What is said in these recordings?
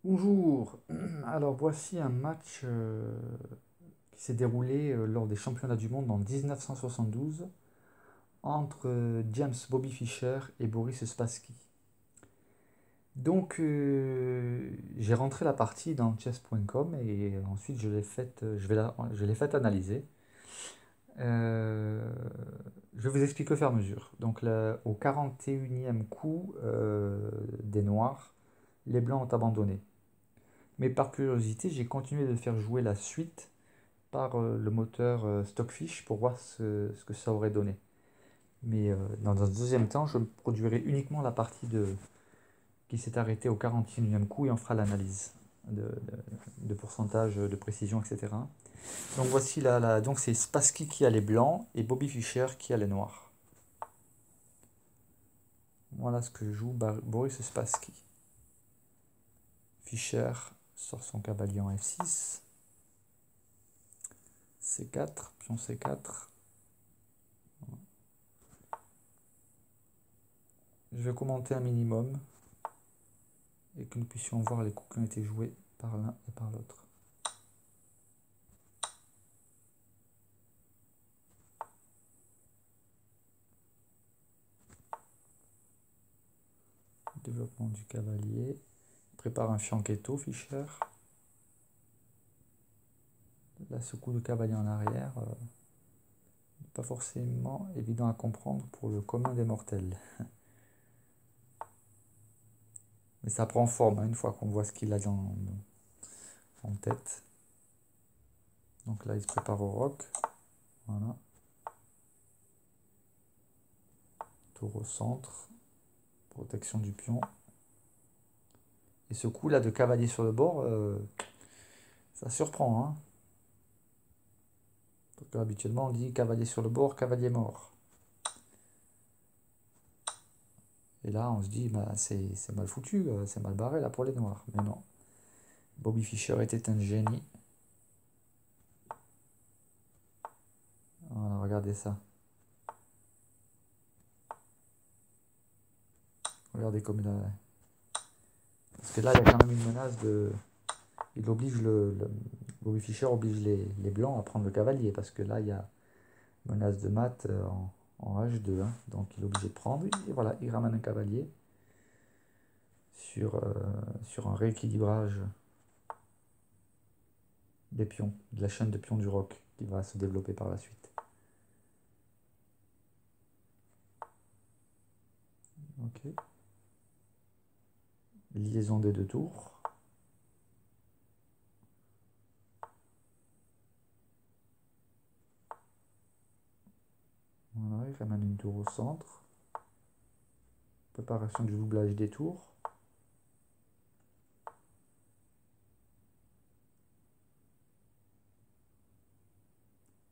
Bonjour. Alors voici un match qui s'est déroulé lors des championnats du monde en 1972 entre James Bobby Fischer et Boris Spassky. Donc j'ai rentré la partie dans chess.com et ensuite je l'ai faite analyser. Euh, je vais vous expliquer au fur et à mesure. Donc au 41e coup des Noirs, les Blancs ont abandonné. Mais par curiosité, j'ai continué de faire jouer la suite par le moteur Stockfish pour voir ce que ça aurait donné. Mais dans un deuxième temps, je produirai uniquement la partie qui s'est arrêtée au 41e coup et on fera l'analyse de pourcentage, de précision, etc. Donc voici donc c'est Spassky qui a les blancs et Bobby Fischer qui a les noirs. Voilà ce que joue Boris Spassky. Fischer sort son cavalier en F6, C4, pion C4. Je vais commenter un minimum et que nous puissions voir les coups qui ont été joués par l'un et par l'autre. Développement du cavalier. Il prépare un fianchetto, Fischer. Là, ce coup de cavalier en arrière, pas forcément évident à comprendre pour le commun des mortels. Mais ça prend forme hein, une fois qu'on voit ce qu'il a en tête. Donc là, il se prépare au roc. Voilà. Tour au centre. Protection du pion. Et ce coup là de cavalier sur le bord, ça surprend. Hein. Parce qu'habituellement, on dit cavalier sur le bord, cavalier mort. Et là, on se dit, bah, c'est mal foutu, c'est mal barré là pour les noirs. Mais non. Bobby Fischer était un génie. Voilà, regardez ça. Regardez comme il a. Parce que là, il y a quand même une menace de. Il oblige Bobby Fischer oblige les blancs à prendre le cavalier. Parce que là, il y a menace de mat en H2. Hein. Donc il est obligé de prendre. Et voilà, il ramène un cavalier sur un rééquilibrage des pions, de la chaîne de pions du roc qui va se développer par la suite. Ok. Liaison des deux tours. Voilà, il ramène une tour au centre. Préparation du doublage des tours.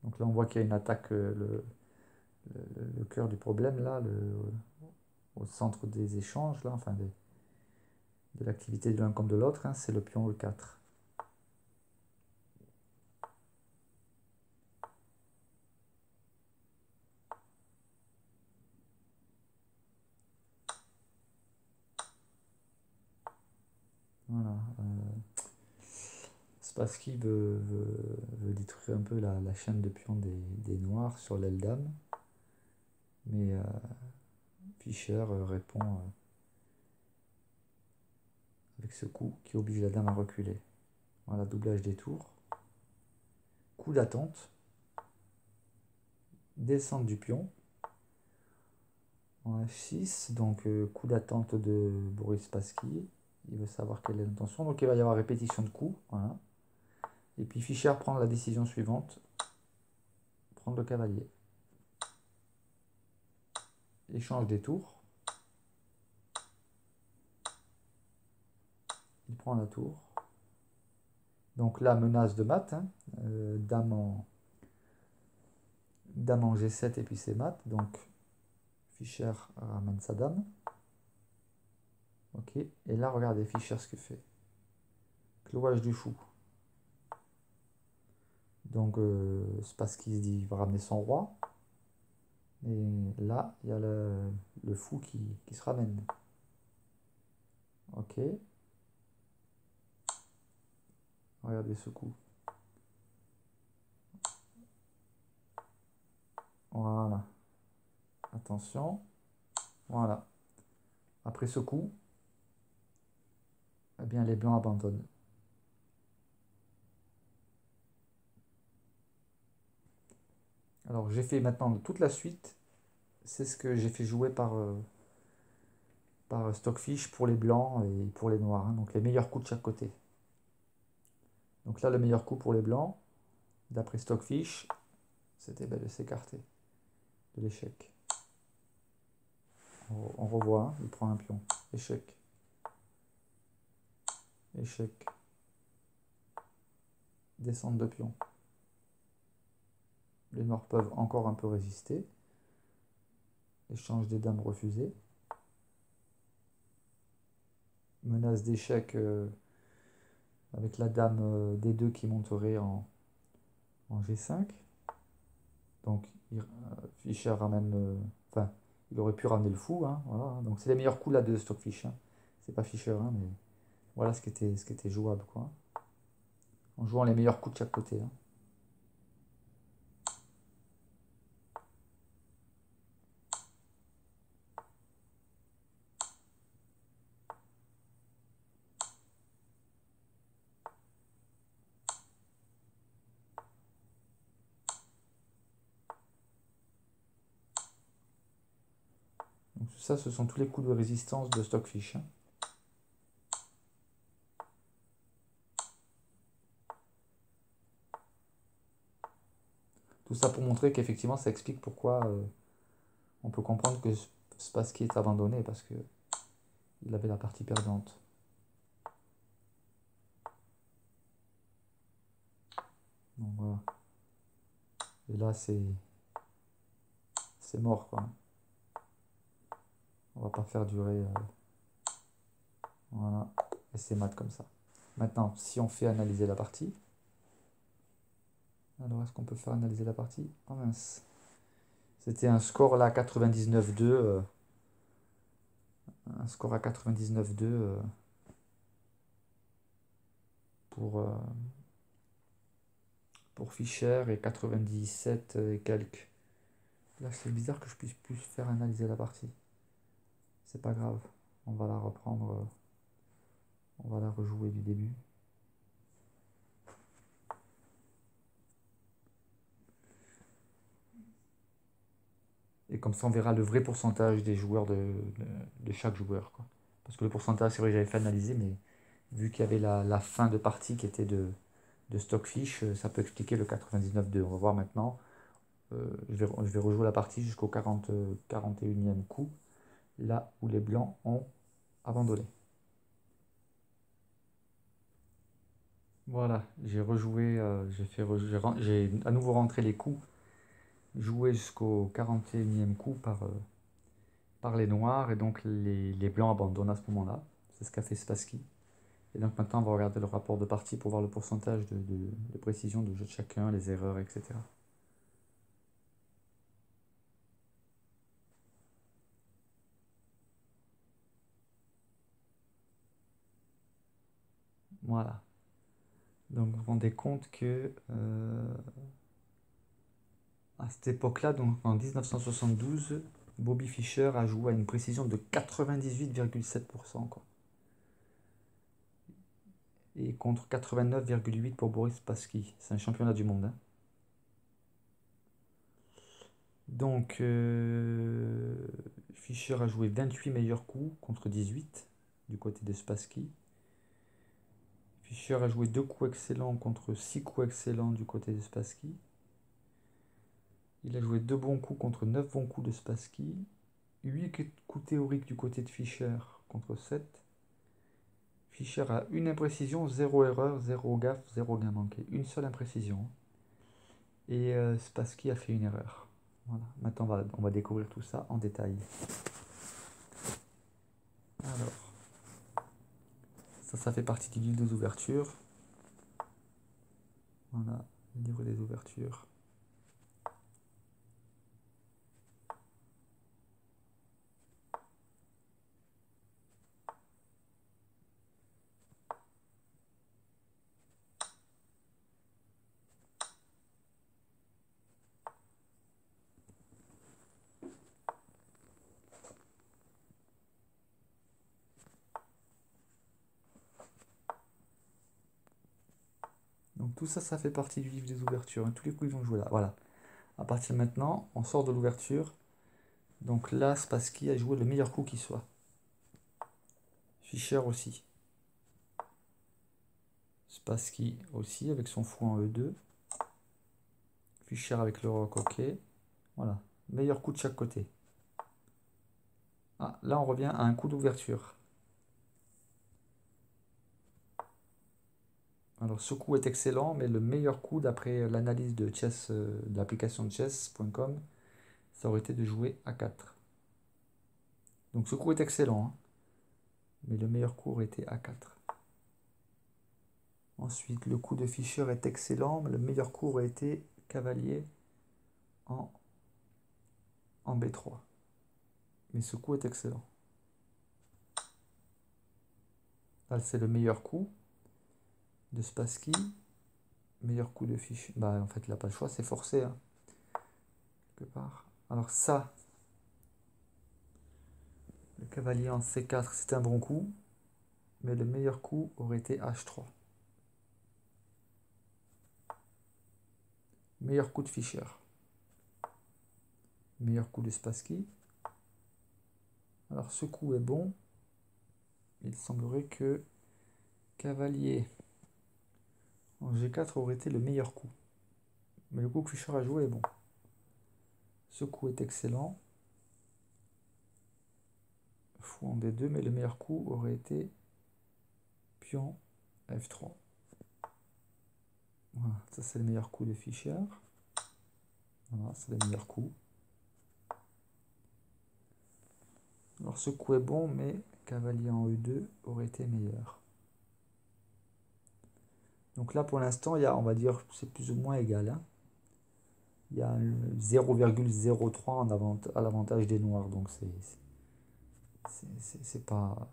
Donc là, on voit qu'il y a une attaque, le cœur du problème, là, au centre des échanges, là, enfin de l'activité de l'un comme de l'autre, hein, c'est le pion E4. Voilà. C'est parce qu'il veut détruire un peu la chaîne de pions des noirs sur l'aile dame. Mais Fischer répond avec ce coup qui oblige la dame à reculer. Voilà, doublage des tours. Coup d'attente. Descente du pion. En F6, donc coup d'attente de Boris Spassky. Il veut savoir quelle est l'intention. Donc il va y avoir répétition de coups. Voilà. Et puis Fischer prend la décision suivante. Prendre le cavalier. Échange des tours. Il prend la tour. Donc là, menace de mat. Hein. Dame en G7 et puis c'est mat. Donc Fischer ramène sa dame. Ok. Et là, regardez Fischer ce qu'il fait. Clouage du fou. Donc Spassky se dit il va ramener son roi. Et là, il y a le fou qui se ramène. Ok. Regardez ce coup. Voilà. Attention. Voilà. Après ce coup, eh bien les blancs abandonnent. Alors j'ai fait maintenant toute la suite. C'est ce que j'ai fait jouer par Stockfish pour les blancs et pour les noirs, hein. Donc les meilleurs coups de chaque côté. Donc là, le meilleur coup pour les blancs, d'après Stockfish, c'était de s'écarter de l'échec. On revoit, hein, il prend un pion. Échec. Échec. Descente de pion. Les noirs peuvent encore un peu résister. Échange des dames refusé. Menace d'échec avec la dame D2 qui monterait en G5. Donc Fischer ramène enfin, il aurait pu ramener le fou, hein, voilà. Donc c'est les meilleurs coups là de Stockfish, hein. C'est pas Fischer, hein, mais voilà ce qui était jouable, quoi. En jouant les meilleurs coups de chaque côté, hein. Donc ça, ce sont tous les coups de résistance de Stockfish, hein. Tout ça pour montrer qu'effectivement, ça explique pourquoi on peut comprendre que Spassky est abandonné, parce que il avait la partie perdante. Donc voilà. Et là, c'est mort, quoi. On va pas faire durer. Voilà. Et c'est mat comme ça. Maintenant, si on fait analyser la partie, alors est-ce qu'on peut faire analyser la partie? Oh mince. C'était un score là 99-2. Un score à 99-2 pour, euh, pour Fischer et 97 et quelques. Là, c'est bizarre que je puisse plus faire analyser la partie. C'est pas grave. On va la reprendre. On va la rejouer du début. Et comme ça, on verra le vrai pourcentage des joueurs de chaque joueur, quoi. Parce que le pourcentage, c'est vrai que j'avais fait analyser, mais vu qu'il y avait la fin de partie qui était de Stockfish, ça peut expliquer le 99-2. On va voir maintenant. Je vais rejouer la partie jusqu'au 41e coup, là où les blancs ont abandonné. Voilà, j'ai rejoué, j'ai à nouveau rentré les coups, joué jusqu'au 41e coup par les noirs, et donc les blancs abandonnent à ce moment-là. C'est ce qu'a fait Spassky. Et donc maintenant, on va regarder le rapport de partie pour voir le pourcentage de précision de jeu de chacun, les erreurs, etc. Voilà. Donc vous vous rendez compte que à cette époque-là, donc en 1972, Bobby Fischer a joué à une précision de 98,7%, quoi. Et contre 89,8% pour Boris Spassky. C'est un championnat du monde, hein. Donc, Fischer a joué 28 meilleurs coups contre 18 du côté de Spassky. Fischer a joué 2 coups excellents contre 6 coups excellents du côté de Spassky. Il a joué 2 bons coups contre 9 bons coups de Spassky. 8 coups théoriques du côté de Fischer contre 7. Fischer a une imprécision, 0 erreur, 0 gaffe, 0 gain manqué. Une seule imprécision. Et Spassky a fait une erreur. Voilà. Maintenant, on va découvrir tout ça en détail. Alors, ça fait partie du livre des ouvertures. Voilà, le livre des ouvertures. Donc tout ça, ça fait partie du livre des ouvertures, hein. Tous les coups, ils vont jouer là. Voilà. À partir de maintenant, on sort de l'ouverture. Donc là, Spassky a joué le meilleur coup qui soit. Fischer aussi. Spassky aussi, avec son fou en E2. Fischer avec le roc, ok. Voilà. Meilleur coup de chaque côté. Ah, là, on revient à un coup d'ouverture. Alors, ce coup est excellent, mais le meilleur coup, d'après l'analyse de chess, de l'application chess.com, ça aurait été de jouer A4. Donc, ce coup est excellent, hein, mais le meilleur coup aurait été A4. Ensuite, le coup de Fischer est excellent, mais le meilleur coup aurait été cavalier en, en B3. Mais ce coup est excellent. Là, c'est le meilleur coup de Spassky. Meilleur coup de Fischer. Bah, en fait, il n'a pas le choix, c'est forcé, hein, quelque part. Alors ça, le cavalier en C4, c'est un bon coup, mais le meilleur coup aurait été H3. Meilleur coup de Fischer. Meilleur coup de Spassky. Alors ce coup est bon. Il semblerait que cavalier en G4 aurait été le meilleur coup. Mais le coup que Fischer a joué est bon. Ce coup est excellent. Fou en D2, mais le meilleur coup aurait été pion F3. Voilà, ça c'est le meilleur coup de Fischer. Voilà, c'est le meilleur coup. Alors ce coup est bon, mais cavalier en E2 aurait été meilleur. Donc là pour l'instant, on va dire c'est plus ou moins égal, hein. Il y a 0,03 à l'avantage des noirs, donc c'est pas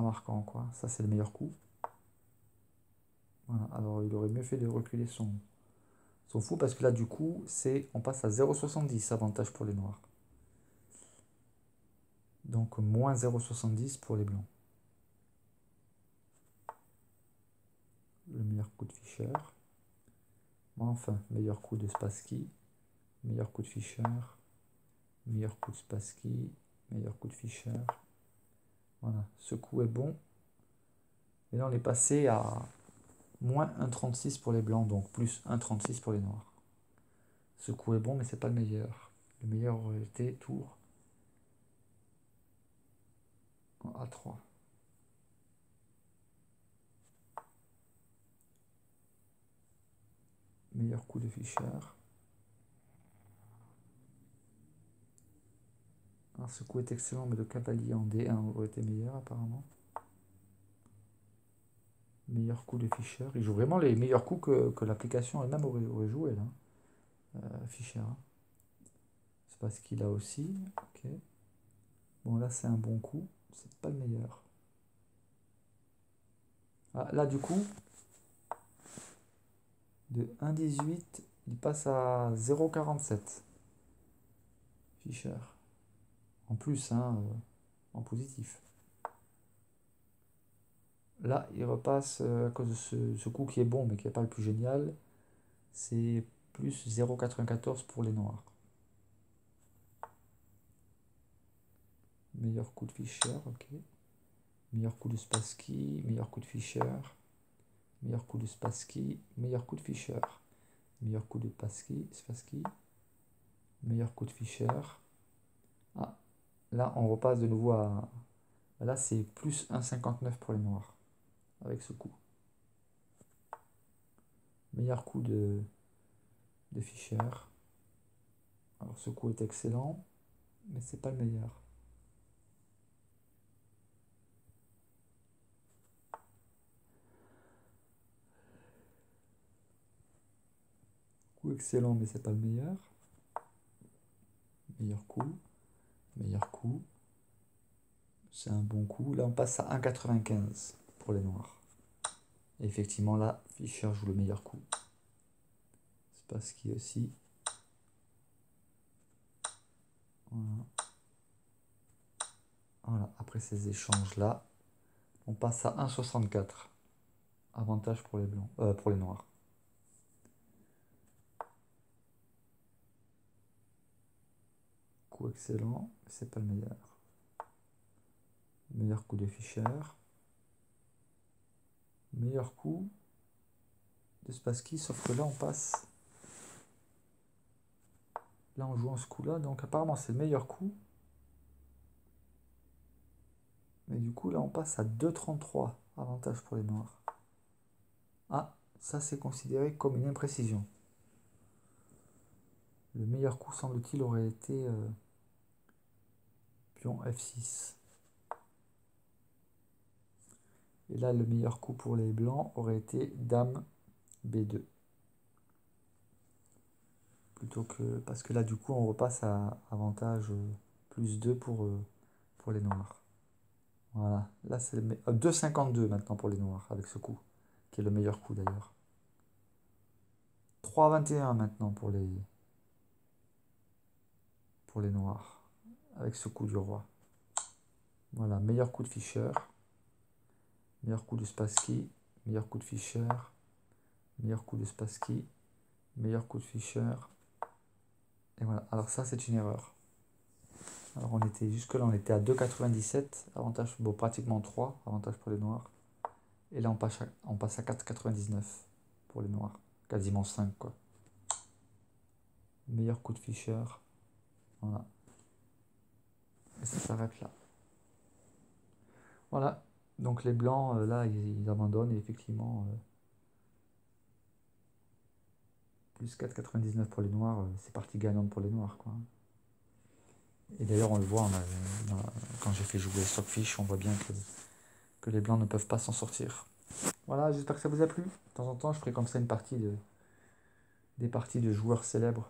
marquant, quoi. Ça c'est le meilleur coup. Voilà. Alors il aurait mieux fait de reculer son fou, parce que là du coup on passe à 0,70 avantage pour les noirs. Donc moins 0,70 pour les blancs. Le meilleur coup de Fischer. Enfin, meilleur coup de Spassky. Meilleur coup de Fischer. Meilleur coup de Spassky. Meilleur coup de Fischer. Voilà, ce coup est bon. Et là on est passé à moins 1,36 pour les blancs, donc plus 1,36 pour les noirs. Ce coup est bon, mais c'est pas le meilleur. Le meilleur aurait été tour en A3. Meilleur coup de Fischer. Alors ce coup est excellent, mais le cavalier en D1 aurait été meilleur apparemment. Meilleur coup de Fischer. Il joue vraiment les meilleurs coups que l'application elle-même aurait joué là. Fischer. C'est parce qu'il a aussi. Ok. Bon là c'est un bon coup. C'est pas le meilleur. Ah, là du coup, de 1,18, il passe à 0,47. Fischer. En plus, hein, en positif. Là, il repasse à cause de ce coup qui est bon, mais qui n'est pas le plus génial. C'est plus 0,94 pour les noirs. Meilleur coup de Fischer, ok. Meilleur coup de Spassky, meilleur coup de Fischer. Meilleur coup de Spassky, meilleur coup de Fischer. Meilleur coup de Spassky. Meilleur coup de Fischer. Ah, là, on repasse de nouveau à... Là, c'est plus 1,59 pour les noirs, avec ce coup. Meilleur coup de Fischer. Alors, ce coup est excellent, mais c'est pas le meilleur. Coup excellent, mais c'est pas le meilleur. Meilleur coup. Meilleur coup. C'est un bon coup. Là, on passe à 1,95 pour les noirs. Et effectivement, là, Fischer joue le meilleur coup. Spassky aussi. Voilà. Voilà. Après ces échanges-là, on passe à 1,64. Avantage pour les blancs, pour les noirs. Coup excellent, c'est pas le meilleur. Meilleur coup de Fischer. Meilleur coup de Spassky, sauf que là on passe. Là on joue en ce coup-là, donc apparemment c'est le meilleur coup. Mais du coup là on passe à 2,33. Avantage pour les noirs. Ah, ça c'est considéré comme une imprécision. Le meilleur coup semble-t-il aurait été pion F6. Et là le meilleur coup pour les blancs aurait été dame B2. Plutôt que. Parce que là du coup on repasse à avantage plus 2 pour les noirs. Voilà, là c'est 2,52 maintenant pour les noirs avec ce coup, qui est le meilleur coup d'ailleurs. 3,21 maintenant pour les noirs, avec ce coup du roi. Voilà, meilleur coup de Fischer, meilleur coup de Spassky, meilleur coup de Fischer, meilleur coup de Spassky, meilleur coup de Fischer. Et voilà, alors ça c'est une erreur. Alors on était jusque-là, on était à 2,97, avantage, bon pratiquement 3, avantage pour les noirs. Et là on passe à 4,99 pour les noirs, quasiment 5 quoi. Meilleur coup de Fischer, voilà. Et ça s'arrête là. Voilà, donc les blancs, là, ils abandonnent et effectivement, plus 4,99 pour les noirs, c'est parti gagnante pour les noirs, quoi. Et d'ailleurs, on le voit, quand j'ai fait jouer Stockfish, on voit bien que les blancs ne peuvent pas s'en sortir. Voilà, j'espère que ça vous a plu. De temps en temps, je ferai comme ça des parties de joueurs célèbres